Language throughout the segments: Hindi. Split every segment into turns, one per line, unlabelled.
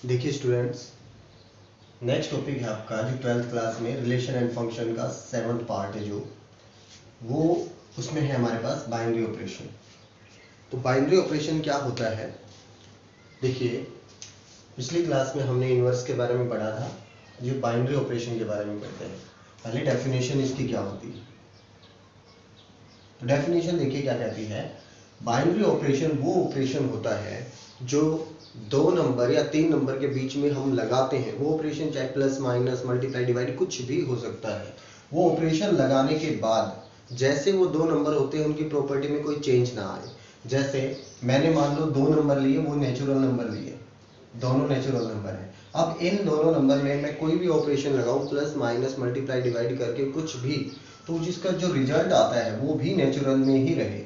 देखिए स्टूडेंट्स, नेक्स्ट टॉपिक है आपका जो 12th क्लास में रिलेशन एंड फंक्शन का 7th पार्ट है, जो वो उसमें है हमारे पास बाइनरी ऑपरेशन। तो बाइनरी ऑपरेशन क्या होता है? देखिए, पिछली क्लास में हमने इन्वर्स के बारे में पढ़ा था, ये बाइनरी ऑपरेशन के बारे में पढ़ते हैं। पहले डेफिनेशन इसकी क्या होती है, तो डेफिनेशन देखिए क्या कहती है। बाइनरी ऑपरेशन वो ऑपरेशन होता है जो 2 नंबर या 3 नंबर के बीच में हम लगाते हैं। वो ऑपरेशन चाहे प्लस माइनस मल्टीप्लाई डिवाइड कुछ भी हो सकता है। वो ऑपरेशन लगाने के बाद जैसे वो 2 नंबर होते हैं उनकी प्रॉपर्टी में कोई चेंज ना आए। जैसे मैंने मान लो 2 नंबर लिए, वो नेचुरल नंबर लिए, दोनों नेचुरल नंबर है। अब इन दोनों नंबर में मैं कोई भी ऑपरेशन लगाऊं, प्लस माइनस मल्टीप्लाई डिवाइड करके कुछ भी, तो जिसका जो रिजल्ट आता है वो भी नेचुरल में ही रहे।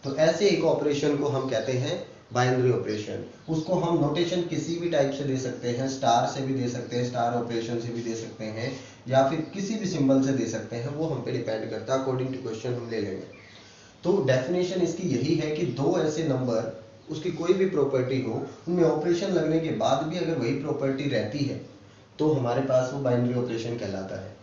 तो ऐसे एक ऑपरेशन को हम कहते हैं बाइनरी ऑपरेशन। उसको हम नोटेशन किसी भी टाइप से दे सकते हैं, स्टार से भी दे सकते हैं, स्टार ऑपरेशन से भी दे सकते हैं, या फिर किसी भी सिंबल से दे सकते हैं। वो हम पे डिपेंड करता है, अकॉर्डिंग टू क्वेश्चन हम ले लेंगे। तो डेफिनेशन इसकी यही है कि 2 ऐसे नंबर, उसकी कोई भी प्रॉपर्टी हो, उनमें ऑपरेशन लगने के बाद भी अगर वही प्रॉपर्टी रहती है तो हमारे पास वो बाइनरी ऑपरेशन कहलाता है।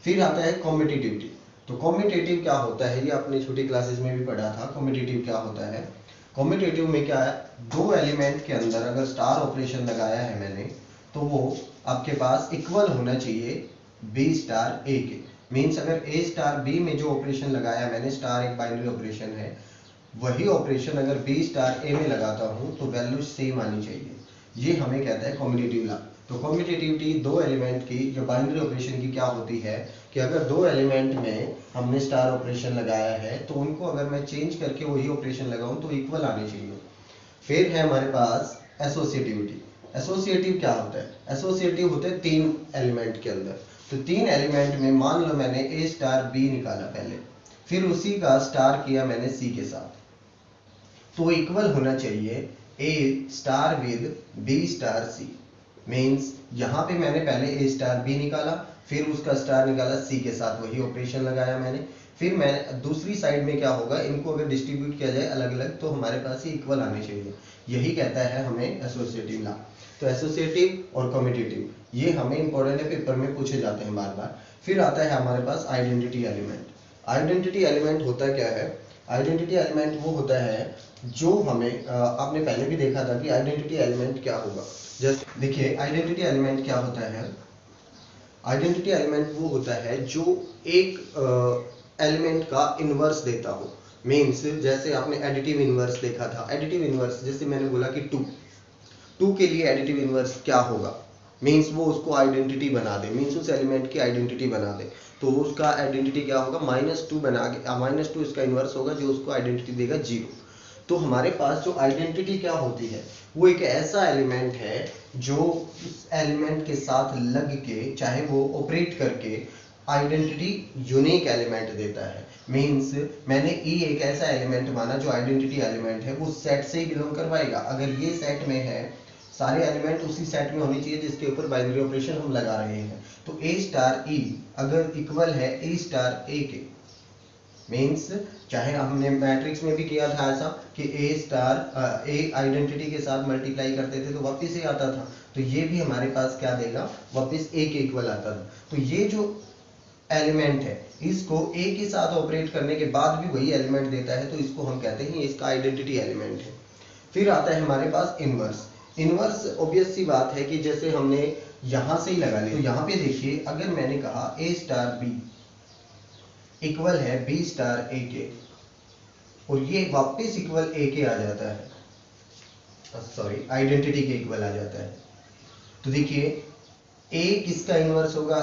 फिर आता है कॉम्पिटिटिविटी। तो कॉम्पिटिटिव क्या होता है, ये आपने छोटी क्लासेस में भी पढ़ा था। कॉम्पिटिटिव क्या होता है? कॉम्पिटिटिव में क्या है, 2 एलिमेंट के अंदर अगर स्टार ऑपरेशन लगाया है मैंने, तो वो आपके पास इक्वल होना चाहिए बी स्टार ए के। मीन्स अगर ए स्टार बी में जो ऑपरेशन लगाया मैंने, स्टार एक बाइनरी ऑपरेशन है, वही ऑपरेशन अगर बी स्टार ए में लगाता हूँ तो वैल्यू सेम आनी चाहिए। ये हमें कहता है कॉम्पिटिटिव लॉ। तो कॉम्पिटिटिविटी 2 एलिमेंट की जो बाइनरी ऑपरेशन की क्या होती है कि अगर 2 एलिमेंट में हमने स्टार ऑपरेशन लगाया है तो उनको अगर मैं चेंज करके वही ऑपरेशन लगाऊं तो इक्वल आने चाहिए। फिर है हमारे पास एसोसिएटिविटी। एसोसिएटिव क्या होता है? एसोसिएटिव होते हैं 3 एलिमेंट के अंदर। तो 3 एलिमेंट में मान लो मैंने ए स्टार बी निकाला पहले, फिर उसी का स्टार किया मैंने सी के साथ, तो इक्वल होना चाहिए A star with B star C. Means यहाँ पे मैंने पहले ए स्टार बी निकाला, फिर उसका स्टार निकाला सी के साथ, वही ऑपरेशन लगाया मैंने। फिर मैं दूसरी साइड में क्या होगा, इनको अगर डिस्ट्रीब्यूट किया जाए अलग अलग तो हमारे पास ये इक्वल आने चाहिए। यही कहता है हमें एसोसिएटिव लॉ। तो एसोसिएटिव और कम्यूटेटिव ये हमें इंपॉर्टेंट है, पेपर में पूछे जाते हैं बार बार। फिर आता है हमारे पास आइडेंटिटी एलिमेंट। आइडेंटिटी एलिमेंट होता क्या है? आइडेंटिटी एलिमेंट वो होता है जो हमें आपने पहले भी देखा था कि आइडेंटिटी एलिमेंट क्या होगा। जैसे देखिए, आइडेंटिटी एलिमेंट क्या होता है? आइडेंटिटी एलिमेंट वो होता है जो एक एलिमेंट का इनवर्स देता हो। मीन्स जैसे आपने एडिटिव इनवर्स देखा था। एडिटिव इनवर्स जैसे मैंने बोला कि 2 के लिए एडिटिव इनवर्स क्या होगा, मीन्स वो उसको आइडेंटिटी बना दे, मीन्स उस एलिमेंट की आइडेंटिटी बना दे। तो उसका आइडेंटिटी क्या होगा, -2 बना के, -2 इसका इनवर्स होगा जो उसको आइडेंटिटी देगा 0। तो हमारे पास जो आइडेंटिटी क्या होती है, वो एक ऐसा एलिमेंट है जो उस एलिमेंट के साथ लग के, चाहे वो ऑपरेट करके, आइडेंटिटी यूनिक एलिमेंट देता है। मीन्स मैंने ई एक ऐसा एलिमेंट माना जो आइडेंटिटी एलिमेंट है, वो सेट से ही बिलोंग करवाएगा। अगर ये सेट में है, सारे एलिमेंट उसी सेट में होने चाहिए जिसके ऊपर बाइनरी ऑपरेशन हम लगा रहे हैं। तो ए स्टार ई अगर इक्वल है ए स्टार ए के, मीन्स चाहे हमने मैट्रिक्स में भी किया था ऐसा कि ए स्टार ए आइडेंटिटी के साथ मल्टीप्लाई करते थे तो वापस ही आता था, तो ये भी हमारे पास क्या देगा, वापस ए के इक्वल आता था। तो ये जो एलिमेंट है इसको ए के साथ ऑपरेट करने के बाद भी वही एलिमेंट देता है, तो इसको हम कहते हैं इसका आइडेंटिटी एलिमेंट है। फिर आता है हमारे पास इनवर्स। इनवर्स ऑब्वियस सी बात है कि जैसे हमने यहां से ही लगा लिया, तो यहां पे देखिए अगर मैंने कहा ए स्टार बी इक्वल है बी स्टार ए के, और ये वापस इक्वल ए के आ जाता है, सॉरी आइडेंटिटी के इक्वल आ जाता है। तो देखिए ए किसका इनवर्स होगा,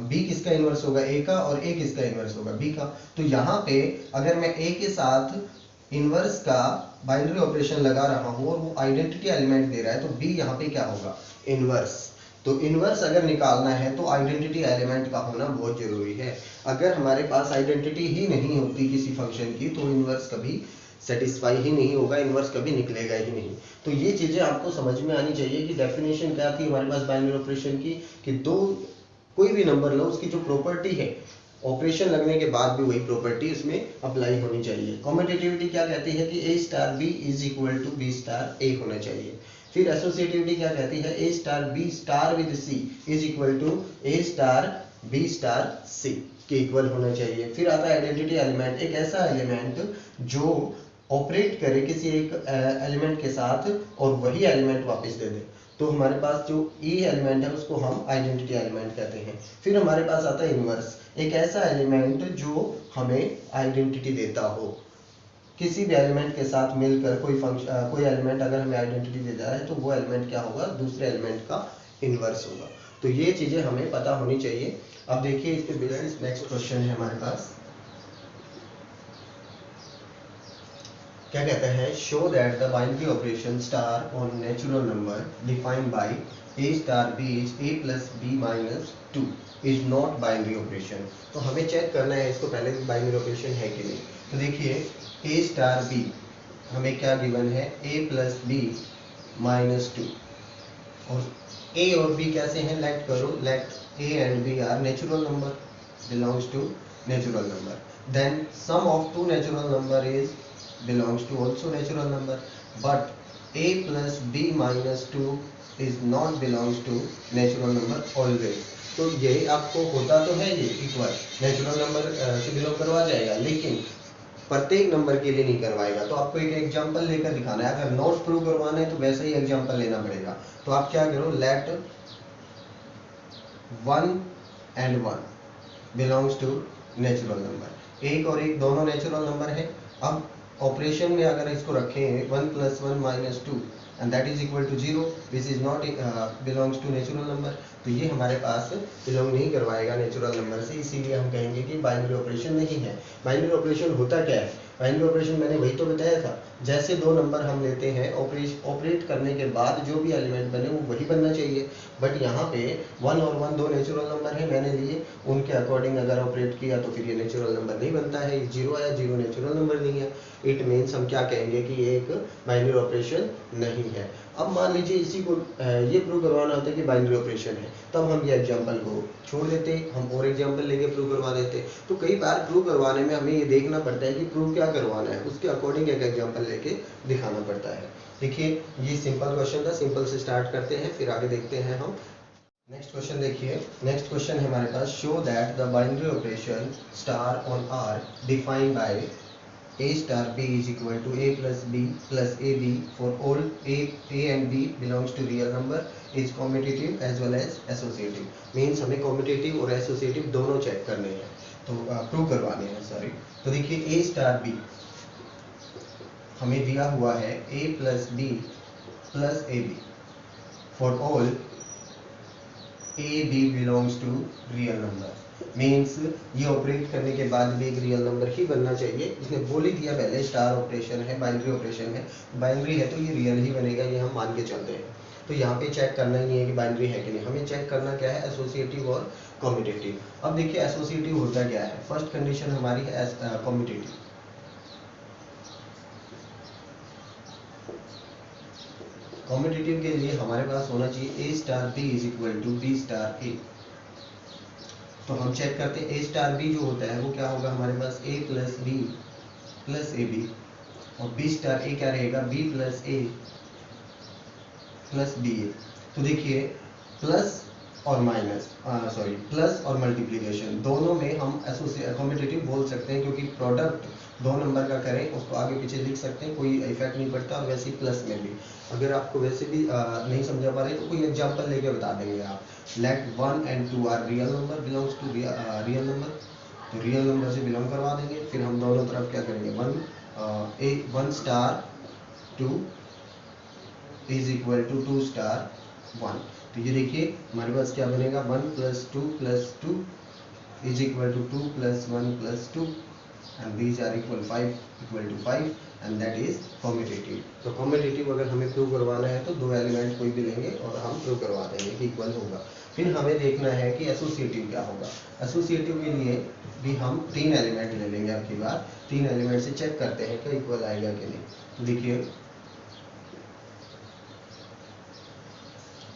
बी किसका इनवर्स होगा, ए का, और ए किसका इनवर्स होगा, बी का। तो यहाँ पे अगर मैं ए के साथ इनवर्स का बाइनरी ऑपरेशन लगा रहा हूँ और वो आइडेंटिटी एलिमेंट दे रहा है, तो बी यहाँ पे क्या होगा, इनवर्स। तो इनवर्स अगर निकालना है तो आइडेंटिटी एलिमेंट का होना बहुत जरूरी है। अगर हमारे पास आइडेंटिटी ही नहीं होती किसी फंक्शन की तो इनवर्स कभी सेटिस्फाई ही नहीं होगा, इनवर्स कभी निकलेगा ही नहीं। तो ये चीजें आपको समझ में आनी चाहिए कि डेफिनेशन क्या थी हमारे पास बाइनरी ऑपरेशन की, कि 2 कोई भी नंबर लो, उसकी जो प्रॉपर्टी है ऑपरेशन लगने के बाद भी वही प्रॉपर्टी उसमें अप्लाई होनी चाहिए। कॉम्पिटिटिविटी क्या कहती है कि A star B is equal to B star A होना चाहिए। फिर एसोसिएटिविटी क्या कहती है, A star B star with C is equal to A star B star C के इक्वल होना चाहिए। फिर आता है आइडेंटिटी एलिमेंट, एक ऐसा एलिमेंट जो ऑपरेट करे किसी एक एलिमेंट के साथ और वही एलिमेंट वापस दे दे। तो हमारे पास जो ई एलिमेंट है उसको हम आइडेंटिटी एलिमेंट कहते हैं। फिर हमारे पास आता है इनवर्स, एक ऐसा एलिमेंट जो हमें आइडेंटिटी देता हो। किसी भी एलिमेंट के साथ मिलकर कोई एलिमेंट अगर हमें आइडेंटिटी देता है तो वो एलिमेंट क्या होगा, दूसरे एलिमेंट का इनवर्स होगा। तो ये चीजें हमें पता होनी चाहिए। अब देखिए इस पे बेसिस नेक्स्ट क्वेश्चन है हमारे पास, क्या कहता है, show that the binary operation star on natural number defined by a star B is a plus b minus 2 is not binary operation. तो हमें चेक करना है इसको पहले बाइनरी ऑपरेशन है कि नहीं। तो देखिए ए स्टार बी हमें क्या गिवन है, ए प्लस बी माइनस 2, और ए और बी कैसे हैं, लेट करो, let a and b are natural number, belongs to natural number, then sum of two natural number is belongs to also natural number, but a plus b minus 2 is not belongs to natural number always। तो ये आपको होता तो है, ये इक्वल नेचुरल नंबर से बिलोंग करवा जाएगा, लेकिन प्रत्येक नंबर के लिए नहीं करवाएगा। तो आपको एक एग्जांपल लेकर दिखाना है, अगर नॉट प्रूव करवाना है तो वैसे ही एग्जांपल लेना पड़ेगा। तो आप क्या करो, let 1 and 1 belongs to natural number, एक और एक दोनों नेचुरल नंबर है। अब ऑपरेशन में अगर इसको रखें 1 + 1 - 2 and that is equal to 0, which is not belongs to natural number, तो ये हमारे पास बिलोंग नहीं करवाएगा नेचुरल नंबर से, इसीलिए हम कहेंगे कि बाइनरी ऑपरेशन नहीं है। बाइनरी ऑपरेशन होता क्या है, बाइनरी ऑपरेशन मैंने वही तो बताया था, जैसे दो नंबर हम लेते हैं ऑपरेट करने के बाद जो भी एलिमेंट बने वो वही बनना चाहिए। बट यहाँ पे 1 और 1 दो नेचुरल नंबर है मैंने लिए, उनके अकॉर्डिंग अगर ऑपरेट किया तो फिर ये नेचुरल नंबर नहीं बनता है, 0 आया, 0 नेचुरल नंबर नहीं है। इट मीन्स हम क्या कहेंगे कि ये एक बाइनरी ऑपरेशन नहीं है। अब मान लीजिए इसी को ये प्रूव करवाना होता है कि बाइनरी ऑपरेशन है, तब हम ये एग्जांपल को छोड़ देते, हम और एग्जांपल लेके प्रूव करवा देते। तो कई बार प्रूव करवाने में हमें ये देखना पड़ता है कि प्रूव क्या करवाना है, उसके अकॉर्डिंग एक एग्जांपल लेके दिखाना पड़ता है। देखिए ये सिंपल क्वेश्चन था, सिंपल से स्टार्ट करते हैं फिर आगे देखते हैं हम। नेक्स्ट क्वेश्चन देखिए, नेक्स्ट क्वेश्चन है हमारे पास, show that the binary operation star on R defined by a star b is equal to a plus b plus ab for all a and b belongs to real number is commutative as well as associative। Means हमें कॉम्पिटिटिव और एसोसिएटिव दोनों चेक करने हैं, तो प्रूव करवाने हैं, सॉरी। तो देखिए a स्टार b हमें दिया हुआ है a plus b plus ab for all a b belongs to real number। Means ये ऑपरेट करने के बाद भी एक रियल नंबर ही बनना चाहिए। इसने बोल ही दिया पहले स्टार ऑपरेशन है, बाइनरी ऑपरेशन है, बाइनरी है तो ये रियल ही बनेगा, ये हम मान के चलते हैं। तो यहाँ पे चेक करना ही नहीं है कि बाइनरी है कि नहीं, हमें चेक करना क्या है, एसोसिएटिव और कॉम्पिटिटिव। अब देखिए एसोसिएटिव होता क्या है, फर्स्ट कंडीशन हमारी है कॉम्पिटिटिव। कॉम्पिटिटिव के लिए हमारे पास होना चाहिए a star b is equal to b star a। तो हम चेक करते हैं a स्टार b जो होता है वो क्या होगा हमारे पास, a plus b plus A B, और b स्टार a क्या रहेगा, b plus a plus B A. तो देखिए प्लस और माइनस, सॉरी प्लस और मल्टीप्लिकेशन दोनों में हम कॉम्पिटिटिव बोल सकते हैं, क्योंकि प्रोडक्ट दो नंबर का करें उसको आगे पीछे लिख सकते हैं, कोई इफेक्ट नहीं पड़ता। और वैसे ही प्लस में भी अगर आपको वैसे भी नहीं समझा पा रहे तो कोई एग्जांपल लेके बता देंगे आप। Let 1 and 2 are real number, belongs to real number, तो रियल नंबर से बिलोंग करवा देंगे। फिर हम दोनों तरफ क्या करेंगे, 1 star 2 is equal to 2 star 1। तो ये देखिए हमारे पास क्या बनेगा, 1 + 2 + 2 is equal to 2 + 1 + 2 and these are equal 5 and that is commutative। तो कॉम्पिटिटिव अगर हमें प्रूव करवाना है तो दो एलिमेंट कोई भी लेंगे और हम प्रूव करवा देंगे कि इक्वल होगा। फिर हमें देखना है कि एसोसिएटिव क्या होगा। एसोसिएटिव के लिए भी हम 3 एलिमेंट ले लेंगे, आपकी बार 3 एलिमेंट से चेक करते हैं कि इक्वल आएगा कि नहीं। तो देखिए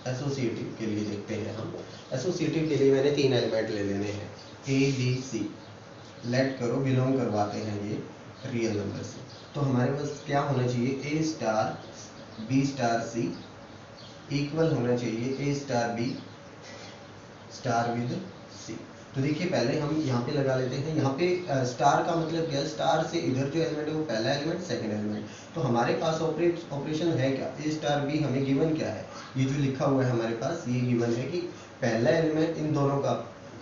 एसोसिएटिव के लिए देखते हैं हम, एसोसिएटिव के लिए मैंने 3 एलिमेंट ले लेने हैं, ए बी सी, लेट करो बिलोंग करवाते हैं ये रियल नंबर से। तो हमारे पास क्या होना चाहिए, a star b star c equal होना चाहिए A star B star with C. तो देखिए पहले हम यहाँ पे लगा लेते हैं। यहाँ पे स्टार का मतलब क्या है, स्टार से इधर जो एलिमेंट है वो पहला एलिमेंट सेकंड एलिमेंट। तो हमारे पास ऑपरेशन है क्या, ए स्टार बी हमें गिवन क्या है, ये जो लिखा हुआ है हमारे पास ये गिवन है कि पहला एलिमेंट इन दोनों का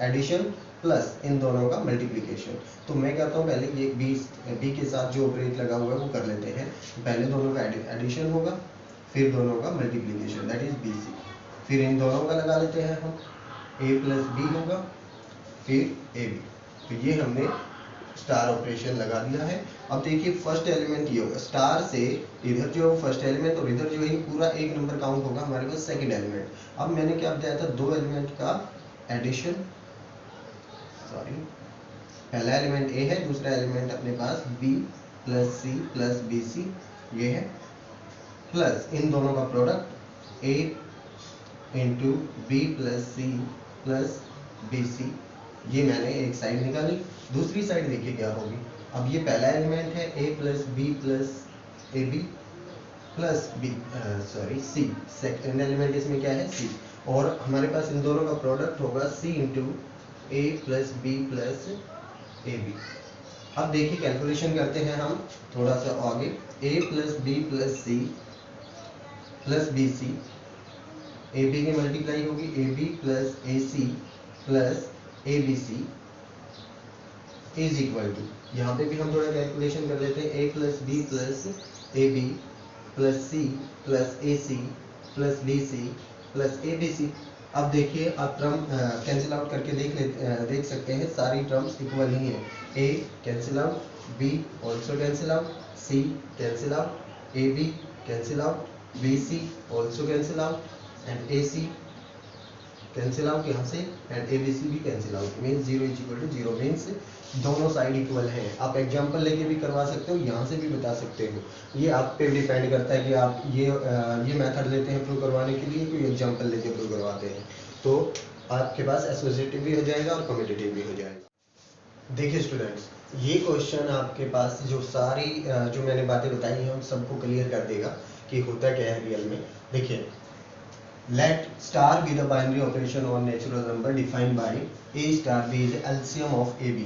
एडिशन प्लस इन दोनों का मल्टीप्लिकेशन। तो मैं कहता हूँ पहले ये बी के साथ जो ऑपरेट लगा हुआ है वो कर लेते हैं। पहले दोनों का एडिशन होगा, फिर दोनों का multiplication, that is b c. फिर इन दोनों का लगा लेते हैं हम, ए प्लस बी होगा, फिर ए बी। तो ये हमने स्टार ऑपरेशन लगा दिया है। अब देखिए फर्स्ट एलिमेंट ये होगा, स्टार से इधर जो फर्स्ट एलिमेंट और इधर जो है पूरा एक नंबर काउंट होगा हमारे पास सेकंड एलिमेंट। अब मैंने क्या बताया था, दो एलिमेंट का एडिशन, सॉरी पहला एलिमेंट ए है, दूसरा एलिमेंट अपने पास B plus C plus B C ये है, प्लस इन दोनों का product A into B plus C plus B C, ये मैंने एक साइड निकाली। दूसरी साइड देखिए क्या होगी, अब ये पहला एलिमेंट है A plus B plus A B plus B sorry C, second element इसमें क्या है सी, और हमारे पास इन दोनों का प्रोडक्ट होगा C into A plus B plus A B. अब देखिए कैलकुलेशन करते हैं हम थोड़ा सा आगे, A plus B plus C plus B C, A B की मल्टीप्लाई होगी A B plus A C plus A B C is equal to, यहाँ पे भी हम थोड़ा कैलकुलेशन कर लेते हैं, A plus B plus A B plus C plus A C plus B C plus A B c. अब देखिए आप टर्म कैंसिल आउट करके देख सकते हैं सारी टर्म्स इक्वल ही हैं, A cancel out, B also cancel out, C cancel out, A B cancel out, B C also cancel out and A C cancel out यहाँ से एंड ए बी सी भी cancel out, means zero is equal to zero, means दोनों साइड इक्वल हैं। आप एग्जांपल लेके भी करवा सकते हो, यहाँ से भी बता सकते हो, ये आप पे डिपेंड करता है कि आप ये मेथड लेते हैं प्रूव करवाने के लिए, कोई एग्जांपल लेके प्रूव करवाते हैं, तो आपके पास एसोसिएटिव भी हो जाएगा और कम्यूटेटिव भी हो जाएगा। देखिए स्टूडेंट्स, ये क्वेश्चन आपके पास जो सारी जो मैंने बातें बताई हैं उन सबको क्लियर कर देगा कि होता क्या है रियल में। देखिए, let star be the binary operation on natural number defined by a star b is LCM of ab,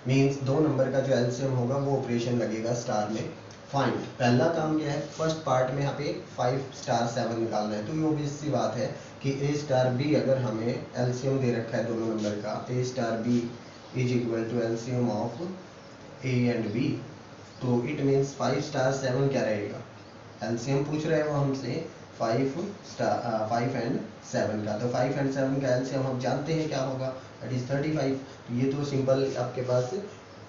means दो नंबर का जो LCM होगा वो ऑपरेशन लगेगा स्टार में। फाइंड, पहला काम क्या है, फर्स्ट पार्ट में यहाँ पे 5 स्टार 7 निकालना है। तो ये ऑब्वियस सी बात है कि a स्टार b अगर हमें LCM दे रखा है दोनों नंबर का, a star b is equal to LCM of a and b, तो इट मीन्स 5 स्टार 7 क्या रहेगा, LCM पूछ रहे हैं वो हमसे 5 एंड 7 का। तो 5 एंड 7 का एलसीएम हम जानते हैं क्या होगा, दैट इज 35। तो ये तो सिंपल आपके पास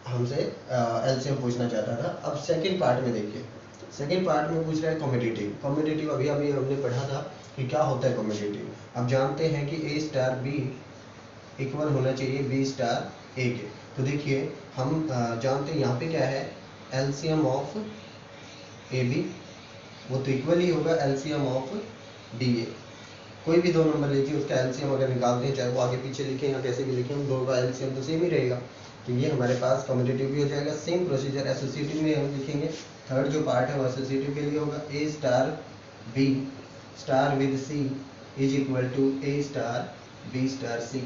हमसे एलसीएम पूछना चाहता था। अब सेकंड पार्ट में देखिए, सेकंड पार्ट में पूछ रहा है कम्यूटेटिव। कम्यूटेटिव अभी हमने पढ़ा था कि क्या होता है कम्यूटेटिव। अब जानते हैं कि ए स्टार बी इक्वल होना चाहिए बी स्टार ए के। तो देखिए हम जानते हैं यहाँ पे क्या है, एलसीएम ऑफ ए बी वो तो इक्वल ही होगा एलसीएम ऑफ डी ए। कोई भी दो नंबर लीजिए उसका एलसीएम अगर निकालते हैं, चाहे वो आगे पीछे लिखें या कैसे भी लिखें, हम दोनों का एलसीएम तो सेम ही रहेगा। तो ये हमारे पास कम्यूटेटिव भी हो जाएगा। सेम प्रोसीजर एसोसिएटिव में हम लिखेंगे, थर्ड जो पार्ट है वो एसोसिएटिव के लिए होगा, A star B star with C is equal to A star B star C.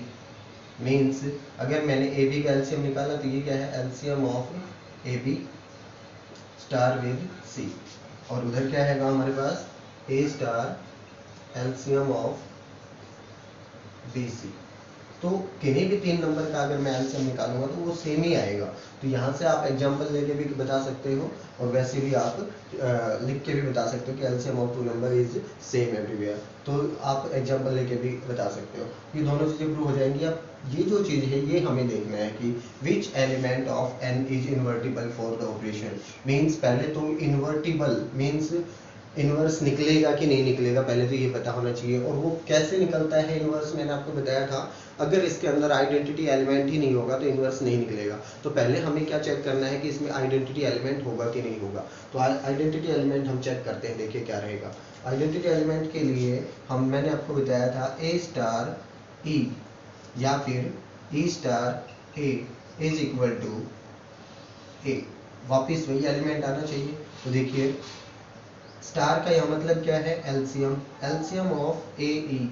Means अगर मैंने ए बी का एलसीएम निकाला तो ये क्या है, LCM of A B star with C, और उधर क्या है हमारे पास A star LCM of B C. तो किन्हीं भी तीन नंबर का अगर मैं एलसीएम निकालूंगा तो वो सेम ही आएगा। तो यहाँ से आप एग्जांपल लेके भी बता सकते हो और वैसे भी आप लिख के भी बता सकते हो कि LCM of two number is same everywhere. तो आप एग्जांपल लेके भी बता सकते हो। ये दोनों चीज़ें प्रूव हो जाएंगी। अब ये जो चीज़ है ये हमें देखना है कि which element of N is invertible for the operation. Means पहले तो इन्वर्टिबल मीन्स इन्वर्स निकलेगा कि नहीं निकलेगा, पहले तो ये पता होना चाहिए। और वो कैसे निकलता है इन्वर्स, मैंने आपको बताया था, अगर इसके अंदर आइडेंटिटी एलिमेंट ही नहीं होगा तो इन्वर्स नहीं निकलेगा। तो पहले हमें क्या चेक करना है कि इसमें आइडेंटिटी एलिमेंट होगा कि नहीं होगा। तो आइडेंटिटी एलिमेंट हम चेक करते हैं, देखिए क्या रहेगा। आइडेंटिटी एलिमेंट के लिए मैंने आपको बताया था ए स्टार ई या फिर E star A is equal to A, वापिस वही एलिमेंट आना चाहिए। तो देखिए स्टार का यह मतलब क्या है, LCM, LCM of A E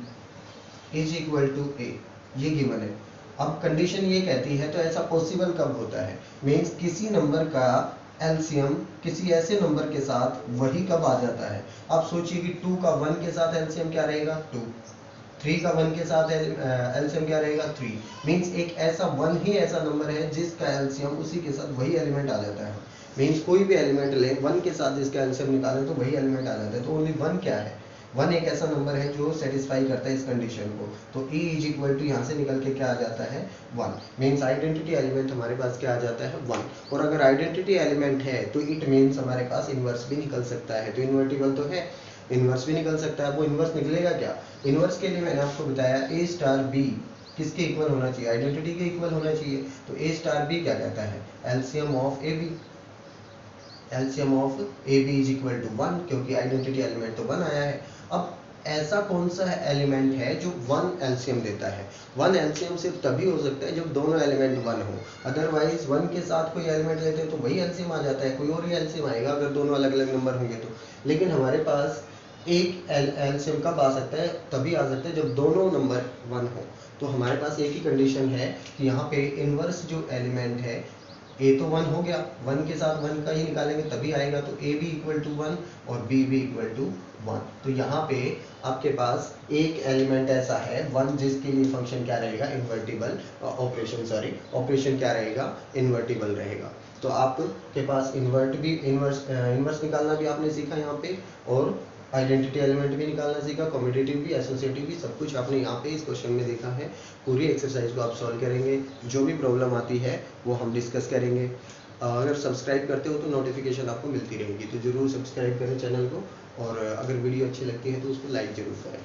is equal to A, ये गिवन है। अब कंडीशन ये कहती है, तो ऐसा पॉसिबल कब होता है, मीन्स किसी नंबर का एलसीएम किसी ऐसे नंबर के साथ वही कब आ जाता है। आप सोचिए कि 2 का 1 के साथ एलसीएम क्या रहेगा 2, 3 का 1 के साथ एलसीएम क्या रहेगा 3, मीन्स एक ऐसा 1 ही ऐसा नंबर है जिसका एलसीएम उसी के साथ वही एलिमेंट आ जाता है। मीन्स कोई भी एलिमेंट ले 1 के साथ जिसका एलसीएम निकालें तो वही एलिमेंट आ जाता है। तो ओनली 1 क्या है, 1 एक ऐसा नंबर है जो सेटिस्फाई करता है इस कंडीशन को। तो E इज इक्वल टू यहाँ से निकल के क्या आ जाता है 1, मीन्स आइडेंटिटी एलिमेंट हमारे पास क्या आ जाता है 1। और अगर आइडेंटिटी एलिमेंट है तो इट मीन्स हमारे पास इनवर्स भी निकल सकता है। तो इन्वर्टिबल तो है, इनवर्स भी निकल सकता है। वो इनवर्स निकलेगा क्या, इनवर्स के लिए मैंने आपको बताया A स्टार B किसके इक्वल होना चाहिए, आइडेंटिटी के इक्वल होना चाहिए। तो A स्टार B क्या कहता है, LCM of A b, LCM of A b is equal to 1, क्योंकि आइडेंटिटी एलिमेंट तो 1 आया है। अब ऐसा कौन सा एलिमेंट है जो 1 एलसीएम देता है, 1 एलसीएम सिर्फ तभी हो सकता है जब दोनों एलिमेंट 1 हो, अदरवाइज 1 के साथ कोई एलिमेंट लेते हैं तो वही एलसीएम आ जाता है, कोई और ही एलसीएम आएगा अगर दोनों अलग अलग नंबर होंगे तो। लेकिन हमारे पास एक एलसीएम कब आ सकता है, तभी आ सकता है जब दोनों नंबर 1 हो। तो हमारे पास एक ही कंडीशन है कि यहाँ पे इनवर्स जो एलिमेंट है, ए तो 1 हो गया, 1 के साथ 1 का ही निकालेंगे तभी आएगा। तो ए भी इक्वल टू 1 और बी भी इक्वल टू 1। तो यहाँ पे आपके पास एक एलिमेंट ऐसा है 1 जिसके लिए फंक्शन क्या रहेगा, इन्वर्टिबल ऑपरेशन क्या रहेगा, इन्वर्टिबल रहेगा। तो आपके पास इन्वर्स निकालना भी आपने सीखा यहाँ पे, और आइडेंटिटी एलिमेंट भी निकालना सीखा, कम्यूटेटिव भी, एसोसिएटिव भी, सब कुछ आपने यहाँ पे इस क्वेश्चन में देखा है। पूरी एक्सरसाइज को आप सॉल्व करेंगे, जो भी प्रॉब्लम आती है वो हम डिस्कस करेंगे। अगर सब्सक्राइब करते हो तो नोटिफिकेशन आपको मिलती रहेगी, तो जरूर सब्सक्राइब करें चैनल को, और अगर वीडियो अच्छी लगती है तो उसको लाइक जरूर करें।